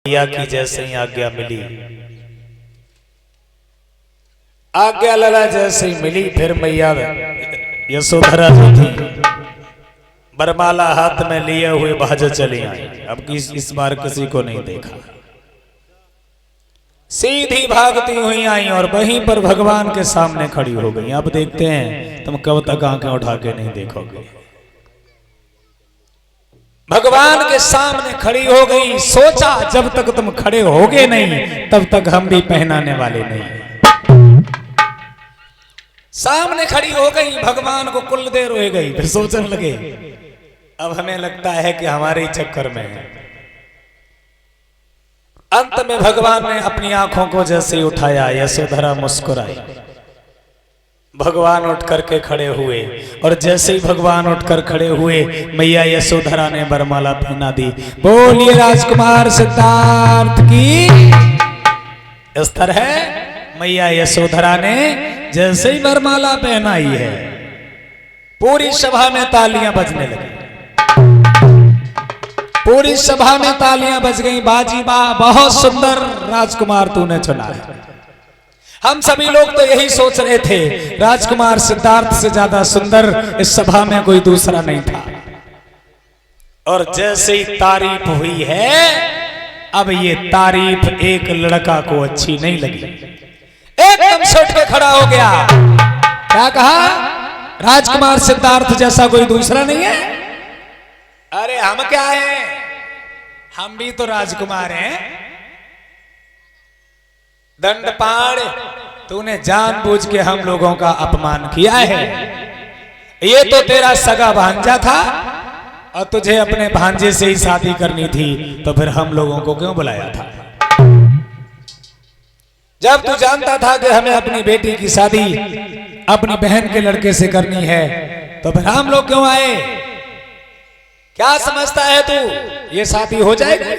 मैया की जैसे ही आज्ञा मिली, आज्ञा लला जैसे ही मिली, फिर मैया यशोधरा जो थी बरमाला हाथ में लिए हुए भाज चली आई। अब इस बार किसी को नहीं देखा, सीधी भागती हुई आई और वहीं पर भगवान के सामने खड़ी हो गई। अब देखते हैं तुम कब तक आंखें उठा के नहीं देखोगे। भगवान के सामने खड़ी हो गई। सोचा जब तक तुम खड़े होगे नहीं तब तक हम भी पहनाने वाले नहीं। सामने खड़ी हो गई, भगवान को कुल देर हो गई। फिर सोचने लगे अब हमें लगता है कि हमारे ही चक्कर में है। अंत में भगवान ने अपनी आंखों को जैसे ही उठाया, यशोधरा मुस्कुराई। भगवान उठ करके खड़े हुए और जैसे ही भगवान उठकर खड़े हुए मैया यशोधरा ने बरमाला पहना दी। बोलिए राजकुमार सिद्धार्थ की। इस तरह मैया यशोधरा ने जैसे ही बरमाला पहनाई है, पूरी सभा में तालियां बजने लगी। पूरी सभा में तालियां बज गई। बाजी बा, बहुत सुंदर राजकुमार तूने चुना है। हम सभी लोग तो यही सोच रहे थे, राजकुमार सिद्धार्थ से ज्यादा सुंदर इस सभा में कोई दूसरा नहीं था। और जैसे ही तारीफ हुई है, अब ये तारीफ एक लड़का को अच्छी नहीं लगी। एकदम से उठ के खड़ा हो गया। क्या कहा? राजकुमार सिद्धार्थ जैसा कोई दूसरा नहीं है। अरे हम क्या हैं, हम भी तो राजकुमार हैं। दंडपाण, तूने जानबूझ के हम लोगों का अपमान किया है। ये तो तेरा सगा भांजा था और तुझे अपने भांजे से ही शादी करनी थी, तो फिर हम लोगों को क्यों बुलाया था? जब तू जानता था कि हमें अपनी बेटी की शादी अपनी बहन के लड़के से करनी है, तो फिर हम लोग क्यों आए? क्या समझता है तू, ये शादी हो जाएगी?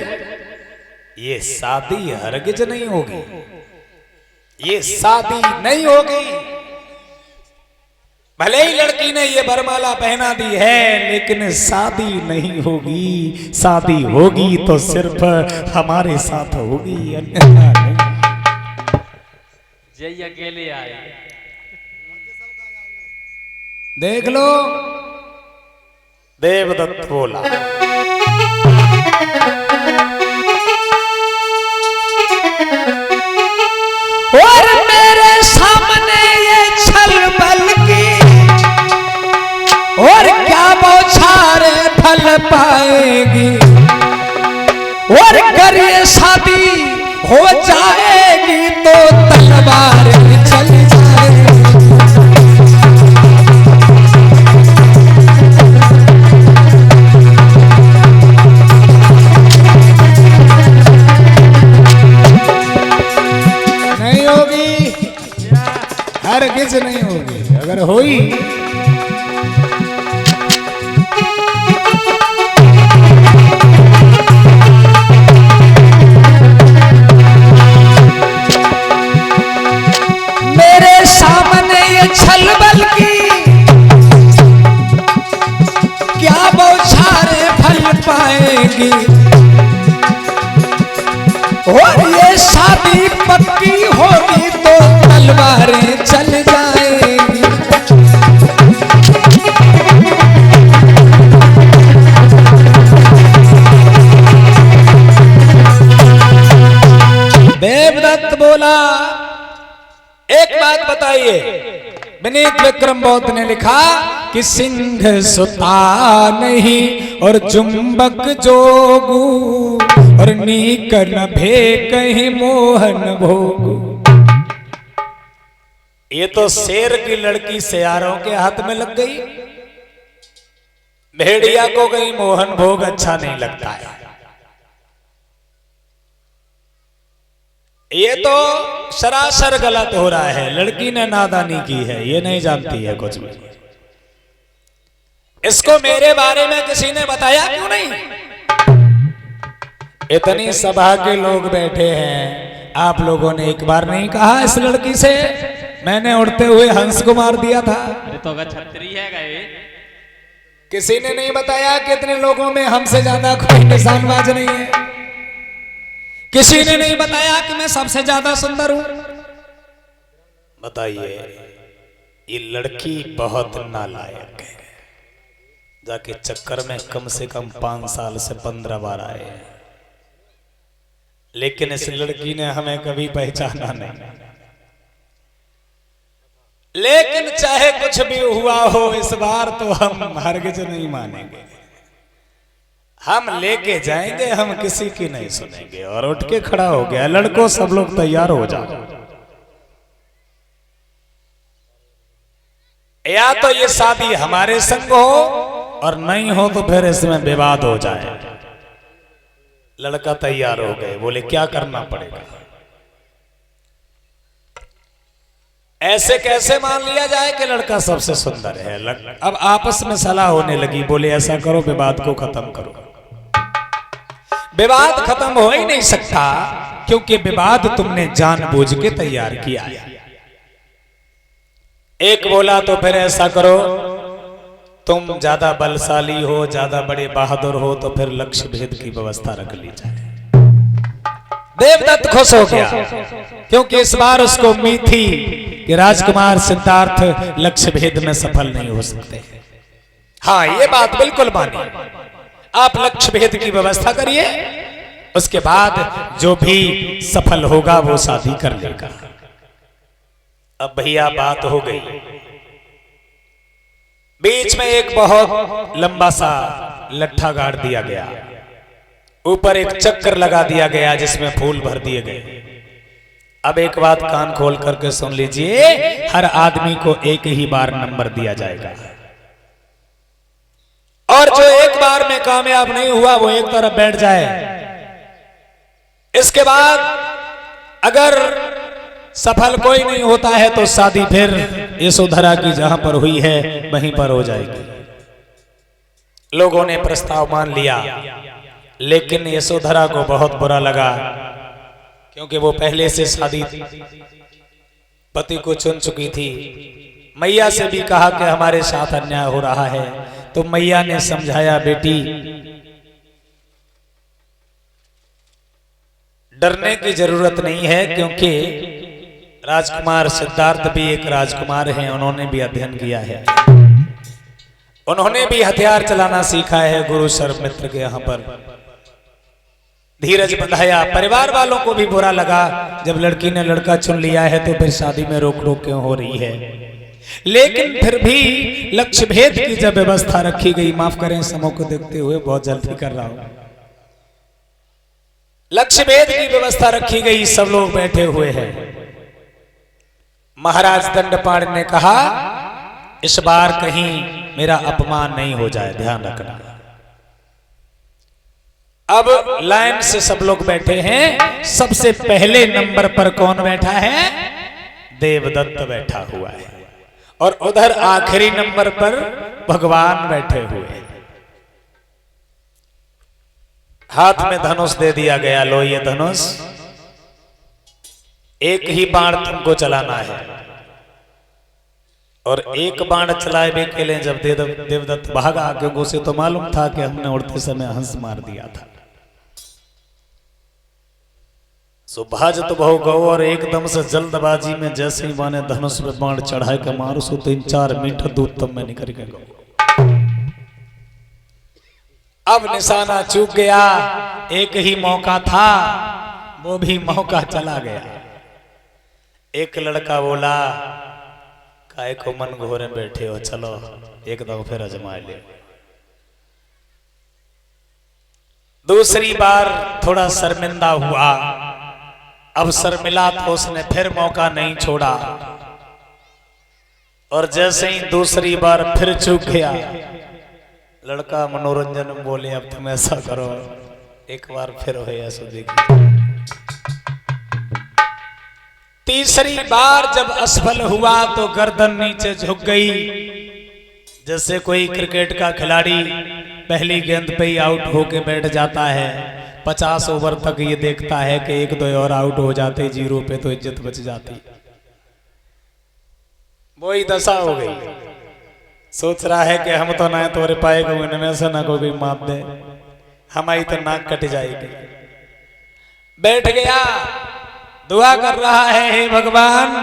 ये शादी हरगिज नहीं होगी, ये शादी नहीं होगी। भले ही लड़की ने ये बरमाला पहना दी है, लेकिन शादी नहीं होगी। शादी होगी तो सिर्फ हमारे साथ होगी, अन्यथा नहीं। जय अकेले आए। देख लो, देवदत्त बोला। और मेरे सामने ये छल बल की और क्या बौछारे फल पाएगी। और अगर ये शादी हो जाएगी तो तलवार चल जाएगी। हरगिज नहीं होगी। अगर हुई मेरे सामने ये छल बल की क्या बौछारे फल पाएगी। और ये शादी पक्की होगी तो तलवारें चल जाएगी। देवदत्त बोला, एक बात बताइए। विनीत विक्रम बौद्ध ने लिखा कि सिंह सुता नहीं और चुंबक जोगू और नीक न भे कहीं मोहन भोगू। ये तो शेर की लड़की सियारों के हाथ में लग गई, भेड़िया को कहीं मोहन भोग अच्छा नहीं लगता है। ये तो सरासर गलत हो रहा है। लड़की ने नादानी की है, ये नहीं जानती है कुछ भी। इसको मेरे बारे में किसी ने बताया क्यों नहीं? इतनी सभा के लोग बैठे हैं, आप लोगों ने एक बार नहीं कहा इस लड़की से मैंने उड़ते हुए हंस को मार दिया था? अरे तो छतरी है गए। किसी ने नहीं बताया कि इतने लोगों में हमसे ज्यादा कोई निशानबाज नहीं है। किसी ने नहीं बताया कि मैं सबसे ज्यादा सुंदर हूं। बताइए, ये लड़की बहुत नालायक है। जाके चक्कर में कम से कम 5 साल से 15 बार आए हैं, लेकिन इस लड़की ने हमें कभी पहचाना नहीं। लेकिन चाहे कुछ भी हुआ हो, इस बार तो हम हरगिज नहीं मानेंगे। हम लेके जाएंगे, हम किसी की नहीं सुनेंगे। और उठ के खड़ा हो गया। लड़कों सब लोग तैयार हो जाओ, या तो ये शादी हमारे संग हो और नहीं हो तो फिर इसमें विवाद हो जाए। लड़का तैयार हो गए, बोले क्या करना पड़ेगा। ऐसे कैसे मान लिया जाए कि लड़का सबसे सुंदर है। अब आपस में सलाह होने लगी, बोले ऐसा करो, विवाद को खत्म करो। विवाद खत्म हो ही नहीं सकता, क्योंकि विवाद तुमने जानबूझ के तैयार किया है। एक बोला तो फिर ऐसा करो, तुम ज्यादा बलशाली हो, ज्यादा बड़े बहादुर हो, तो फिर लक्ष्य भेद की व्यवस्था रख ली जाए। देवदत्त खुश हो गया, क्योंकि इस बार उसको उम्मीद थी कि राजकुमार सिद्धार्थ लक्ष्य भेद में सफल नहीं हो सकते। हाँ, ये बात बिल्कुल मानी। आप लक्ष्य भेद की व्यवस्था करिए, उसके बाद जो भी सफल होगा वो शादी कर लेगा। अब भैया बात हो गई। बीच में एक बहुत लंबा सा लट्ठा गाड़ दिया गया, ऊपर एक चक्र लगा दिया गया जिसमें फूल भर दिए गए। अब एक बात कान खोल करके सुन लीजिए, हर आदमी को एक ही बार नंबर दिया जाएगा, और जो एक बार में कामयाब नहीं हुआ वो एक तरफ बैठ जाए। इसके बाद अगर सफल कोई नहीं होता है तो शादी फिर यशोधरा की जहां पर हुई है वहीं पर हो जाएगी। लोगों ने प्रस्ताव मान लिया, लेकिन यशोधरा को बहुत बुरा लगा, क्योंकि वो पहले से शादी पति को चुन चुकी थी। मैया से भी कहा कि हमारे साथ अन्याय हो रहा है, तो मैया ने समझाया, बेटी डरने की जरूरत नहीं है, क्योंकि राजकुमार सिद्धार्थ भी एक राजकुमार हैं, उन्होंने भी अध्ययन किया है, उन्होंने भी हथियार चलाना सीखा है गुरु सर्वमित्र के यहाँ पर। धीरज बंधाया। परिवार वालों को भी बुरा लगा, जब लड़की ने लड़का चुन लिया है तो फिर शादी में रोक रोक क्यों हो रही है। लेकिन फिर भी लक्ष्य भेद की जब व्यवस्था रखी गई, माफ करें समय को देखते हुए बहुत जल्दी कर रहा हूं, लक्ष्य भेद की व्यवस्था रखी गई, सब लोग बैठे हुए हैं। महाराज दंडपाण ने कहा, इस बार कहीं मेरा अपमान नहीं हो जाए, ध्यान रखना। अब लाइन से सब लोग बैठे हैं। सबसे पहले नंबर पर कौन बैठा है? देवदत्त बैठा हुआ है, और उधर आखिरी नंबर पर भगवान बैठे हुए हैं। हाथ में धनुष दे दिया गया, लो ये धनुष, एक ही बाण तुमको चलाना है। और एक बाण चलाए के लिए जब देवदत्त भागा, क्योंकि उसे तो मालूम था कि हमने उड़ते समय हंस मार दिया था। सुभाज तो बहु गौ, और एकदम से जल्दबाजी में जैसे ही माने धनुष पे बाण चढ़ाए के मारो, सो 3-4 मीटर दूर तब में निकल के गौ। अब निशाना चूक गया, एक ही मौका था, वो भी मौका चला गया। एक लड़का बोला, काय को मन घोरे बैठे हो, चलो एक दो फिर अजमा ले। दूसरी बार थोड़ा शर्मिंदा हुआ, अब शर्मिला तो उसने फिर मौका नहीं छोड़ा, और जैसे ही दूसरी बार फिर चूक गया। लड़का मनोरंजन में बोले, अब तुम ऐसा करो, एक बार फिर हो ऐसा देखिए। तीसरी बार जब असफल हुआ तो गर्दन नीचे झुक गई, जैसे कोई क्रिकेट का खिलाड़ी पहली गेंद पे ही आउट होके बैठ जाता है। 50 ओवर तक ये देखता है कि 1-2 और आउट हो जाते, 0 पे तो इज्जत बच जाती। वही दशा हो गई। सोच रहा है कि हम तो ना तोरे पाएगा, इनमें से ना कोई मात दे, हमारी तो नाक कट जाएगी। बैठ गया, दुआ कर रहा है, हे भगवान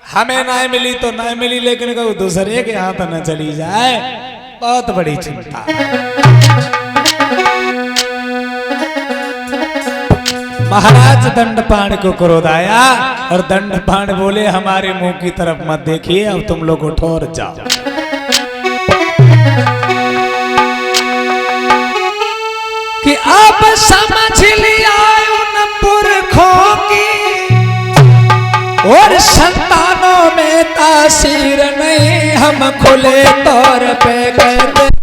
हमें ना मिली तो ना मिली, लेकिन कहूँ दूसरे के हाथ न चली जाए, बहुत बड़ी चिंता। महाराज दंडपाण को क्रोध आया और दंडपाण बोले हमारे मुंह की तरफ मत देखिए, अब तुम लोग उठो और जाओ। कि अब समझ लिया उन पुरखों की और संतानों में तासीर नहीं, हम खुले तौर पे कहते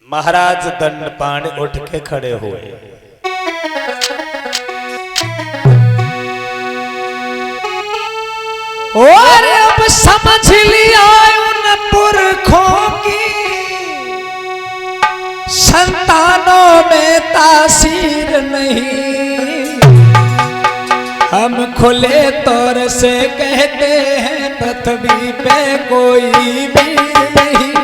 महाराज दंडपाण उठ के खड़े हुए। और अब समझ लिया उन पुरखों की संतानों में तासीर नहीं, हम खुले तौर से कहते हैं पृथ्वी पे कोई वीर नहीं।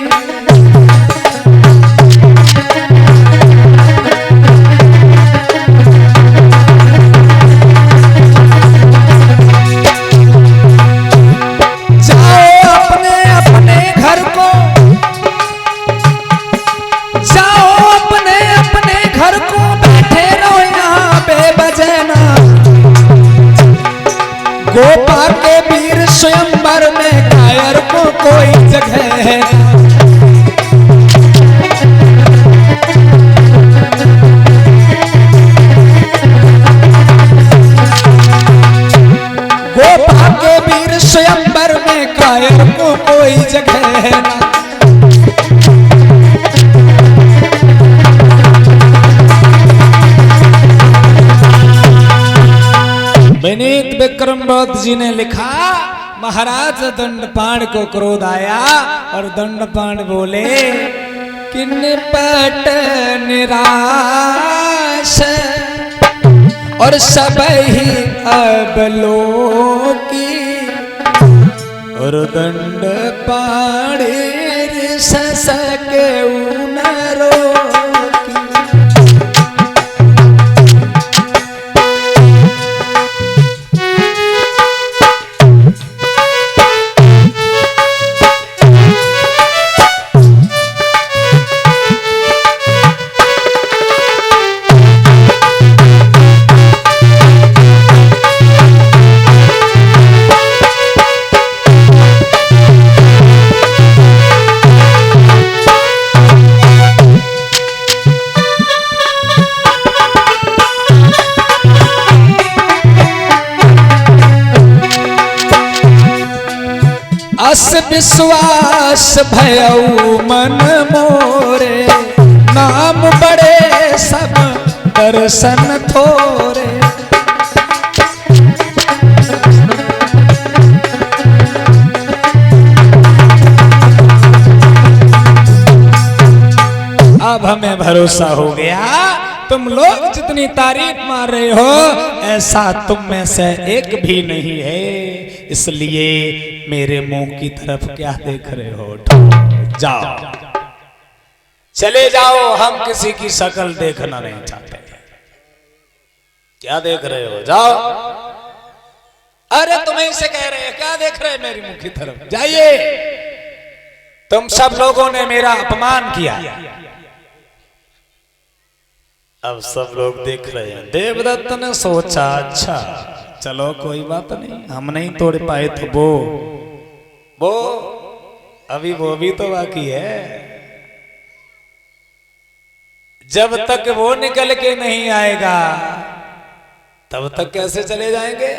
गोपा के वीर स्वयंवर में कायर को कोई जगह है। गोपा के वीर स्वयंवर में कायर को कोई जगह है ना। विनीत विक्रम बौद्ध जी ने लिखा, महाराज दंडपाण को क्रोध आया और दंडपाण बोले कि निपट निराश और सब ही अब लोकी, और दंडपाण सके उनरो। अस विश्वास भयऊ मन मोरे, नाम बड़े सब दर्शन थोरे। अब हमें भरोसा हो गया, तुम लोग जितनी तारीफ मार रहे हो ऐसा तुम में से एक भी नहीं है, इसलिए मेरे मुंह की तरफ क्या देख रहे हो, जाओ चले जाओ, हम किसी की शक्ल देखना नहीं चाहते। क्या देख रहे हो, जाओ। अरे तुम्हें इसे कह रहे हैं, क्या देख रहे हैं मेरी मुंह की तरफ, जाइए। तुम सब लोगों ने मेरा अपमान किया, अब सब लोग देख रहे हैं। देवदत्त ने सोचा अच्छा चलो कोई बात नहीं, हम नहीं तोड़ पाए तो वो अभी वो भी तो बाकी है। जब तक वो निकल के नहीं आएगा तब तक कैसे चले जाएंगे।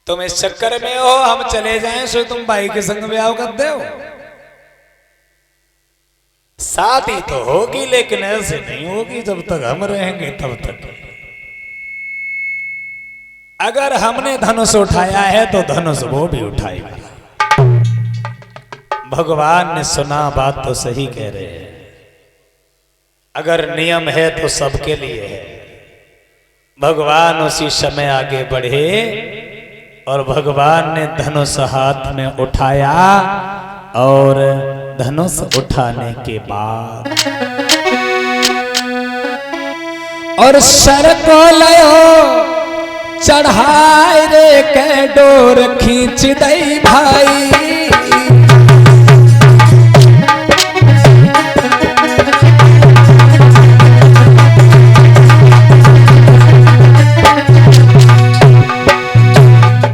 तुम इस चक्कर में हो हम चले जाएं सो तुम भाई के संग ब्याह कर दो। शादी तो होगी लेकिन ऐसे नहीं होगी जब तक हम रहेंगे तब तक। अगर हमने धनुष उठाया है तो धनुष वो भी उठाएगा। भगवान ने सुना, बात तो सही कह रहे हैं। अगर नियम है तो सबके लिए है। भगवान उसी समय आगे बढ़े और भगवान ने धनुष हाथ में उठाया और धनुष उठाने के बाद और सर को लयो चढ़ाए रे के डोर खींच दई भाई।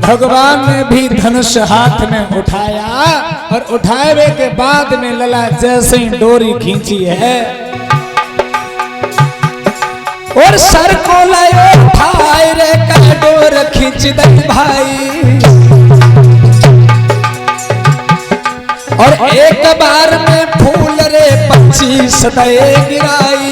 भगवान ने भी धनुष हाथ में उठाया और उठाए के बाद में लला जैसे ही डोरी खींची है और सर को लाए उठाए रे का डोर खींच दई भाई। और एक बार में फूल रे 25 दए गिराई।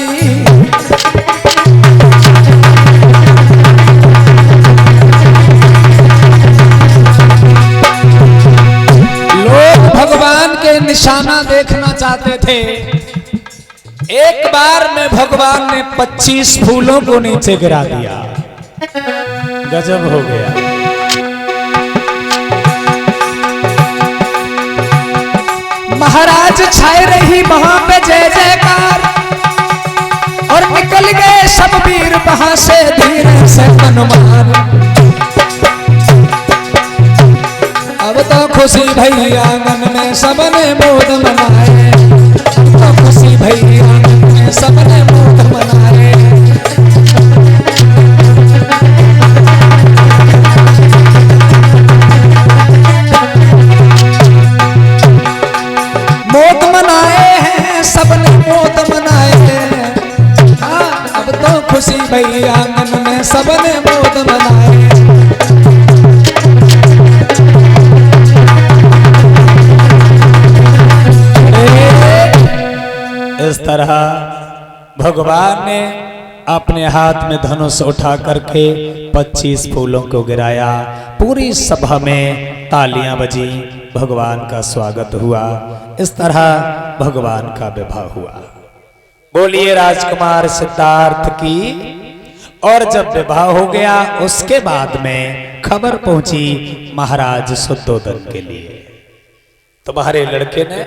भगवान के निशाना देखना चाहते थे। एक बार में भगवान ने 25 फूलों को नीचे गिरा दिया। गजब हो गया। महाराज छाए रही वहां पे जय जयकार और निकल गए सब वीर वहां से धीरे से हनुमान। अब तो खुशी भई आंगन में सबने मोद मनाए। तो खुशी भई आंगन में सबने मोद मनाए। मोद मनाए हैं सबने मोद मनाए। हाँ, अब तो खुशी भई आंगन में सबने मोद मनाए। इस तरह भगवान ने अपने हाथ में धनुष उठा करके 25 फूलों को गिराया। पूरी सभा में तालियां बजी, भगवान का स्वागत हुआ। इस तरह भगवान का विवाह हुआ। बोलिए राजकुमार सिद्धार्थ की। और जब विवाह हो गया उसके बाद में खबर पहुंची महाराज शुद्धोदन के लिए, तुम्हारे लड़के ने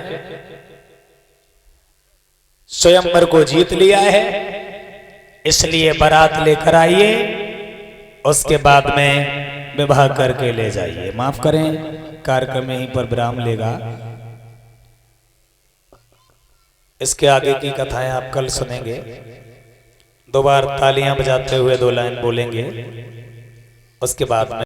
स्वयंवर को जीत लिया है, इसलिए बारात लेकर आइए, उसके बाद में विवाह करके ले जाइए। माफ करें, कार्यक्रम यहीं पर विराम लेगा। इसके आगे की कथाएं आप कल सुनेंगे। 2 बार तालियां बजाते हुए 2 लाइन बोलेंगे, उसके बाद में